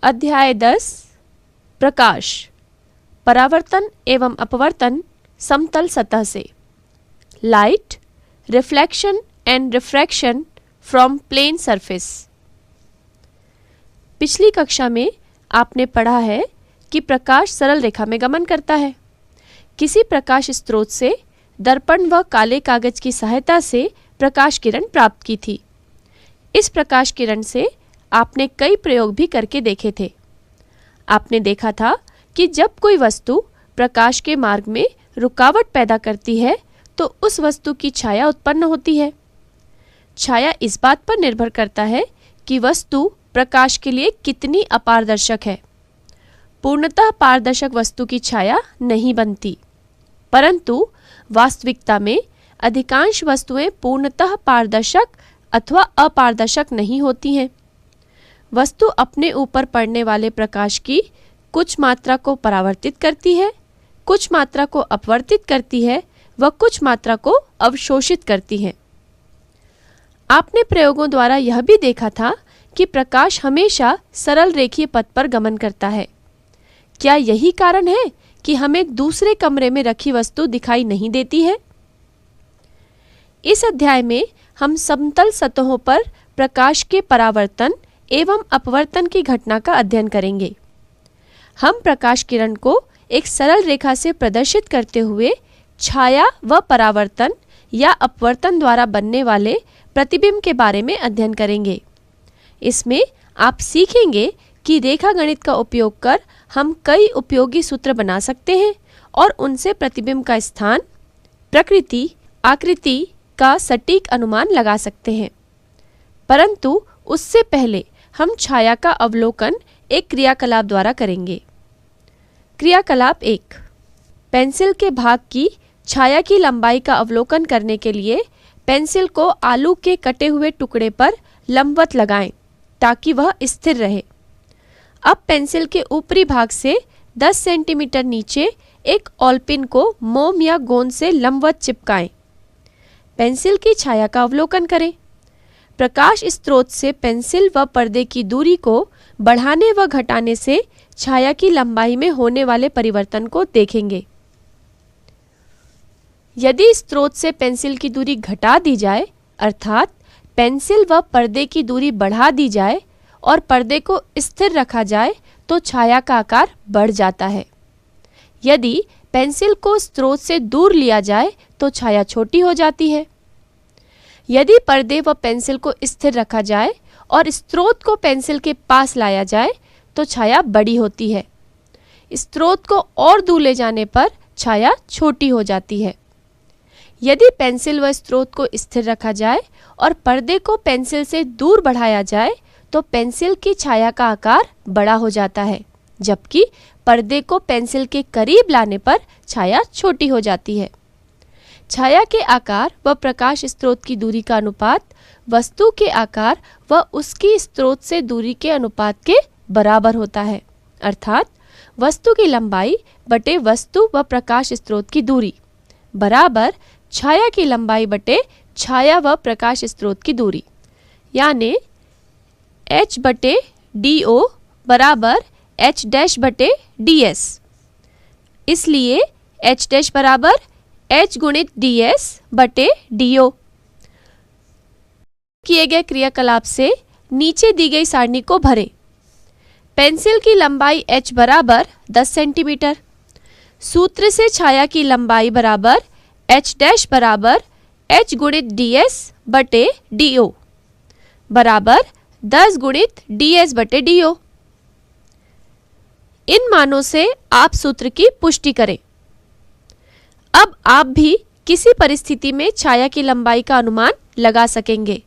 अध्याय 10 प्रकाश, परावर्तन एवं अपवर्तन समतल सतह से। Light, reflection and refraction from plane surface. पिछली कक्षा में आपने पढ़ा है कि प्रकाश सरल रेखा में गमन करता है। किसी प्रकाश स्रोत से दर्पण व काले कागज की सहायता से प्रकाश किरण प्राप्त की थी। इस प्रकाश किरण से आपने कई प्रयोग भी करके देखे थे। आपने देखा था कि जब कोई वस्तु प्रकाश के मार्ग में रुकावट पैदा करती है तो उस वस्तु की छाया उत्पन्न होती है। छाया इस बात पर निर्भर करता है कि वस्तु प्रकाश के लिए कितनी अपारदर्शक है। पूर्णतः पारदर्शक वस्तु की छाया नहीं बनती, परंतु वास्तविकता में अधिकांश वस्तुएं पूर्णतः पारदर्शक अथवा अपारदर्शक नहीं होती हैं। वस्तु अपने ऊपर पड़ने वाले प्रकाश की कुछ मात्रा को परावर्तित करती है, कुछ मात्रा को अपवर्तित करती है व कुछ मात्रा को अवशोषित करती है। आपने प्रयोगों द्वारा यह भी देखा था कि प्रकाश हमेशा सरल रेखीय पथ पर गमन करता है। क्या यही कारण है कि हमें दूसरे कमरे में रखी वस्तु दिखाई नहीं देती है? इस अध्याय में हम समतल सतहों पर प्रकाश के परावर्तन एवं अपवर्तन की घटना का अध्ययन करेंगे। हम प्रकाश किरण को एक सरल रेखा से प्रदर्शित करते हुए छाया व परावर्तन या अपवर्तन द्वारा बनने वाले प्रतिबिंब के बारे में अध्ययन करेंगे। इसमें आप सीखेंगे कि रेखा गणित का उपयोग कर हम कई उपयोगी सूत्र बना सकते हैं और उनसे प्रतिबिंब का स्थान, प्रकृति, आकृति का सटीक अनुमान लगा सकते हैं। परंतु उससे पहले हम छाया का अवलोकन एक क्रियाकलाप द्वारा करेंगे। क्रियाकलाप 1, पेंसिल के भाग की छाया की लंबाई का अवलोकन करने के लिए पेंसिल को आलू के कटे हुए टुकड़े पर लंबवत लगाएं ताकि वह स्थिर रहे। अब पेंसिल के ऊपरी भाग से 10 सेंटीमीटर नीचे एक ऑलपिन को मोम या गोंद से लंबवत चिपकाएं। पेंसिल की छाया का अवलोकन करें। प्रकाश स्रोत से पेंसिल व पर्दे की दूरी को बढ़ाने व घटाने से छाया की लंबाई में होने वाले परिवर्तन को देखेंगे। यदि स्रोत से पेंसिल की दूरी घटा दी जाए, अर्थात पेंसिल व पर्दे की दूरी बढ़ा दी जाए और पर्दे को स्थिर रखा जाए तो छाया का आकार बढ़ जाता है। यदि पेंसिल को स्रोत से दूर लिया जाए तो छाया छोटी हो जाती है। यदि पर्दे व पेंसिल को स्थिर रखा जाए और स्रोत को पेंसिल के पास लाया जाए तो छाया बड़ी होती है। स्रोत को और दूर ले जाने पर छाया छोटी हो जाती है। यदि पेंसिल व स्रोत को स्थिर रखा जाए और पर्दे को पेंसिल से दूर बढ़ाया जाए तो पेंसिल की छाया का आकार बड़ा हो जाता है, जबकि पर्दे को पेंसिल के करीब लाने पर छाया छोटी हो जाती है। छाया के आकार व प्रकाश स्रोत की दूरी का अनुपात वस्तु के आकार व उसकी स्रोत से दूरी के अनुपात के बराबर होता है, अर्थात वस्तु की लंबाई बटे वस्तु व प्रकाश स्रोत की दूरी बराबर छाया की लंबाई बटे छाया व प्रकाश स्रोत की दूरी, यानी h बटे do बराबर h डैश बटे ds। इसलिए h डैश बराबर h गुणित ds बटे do। किए गए क्रियाकलाप से नीचे दी गई सारणी को भरें। पेंसिल की लंबाई h बराबर 10 सेंटीमीटर। सूत्र से छाया की लंबाई बराबर h डैश बराबर h गुणित ds बटे do बराबर 10 गुणित ds बटे do। इन मानों से आप सूत्र की पुष्टि करें। अब आप भी किसी परिस्थिति में छाया की लंबाई का अनुमान लगा सकेंगे।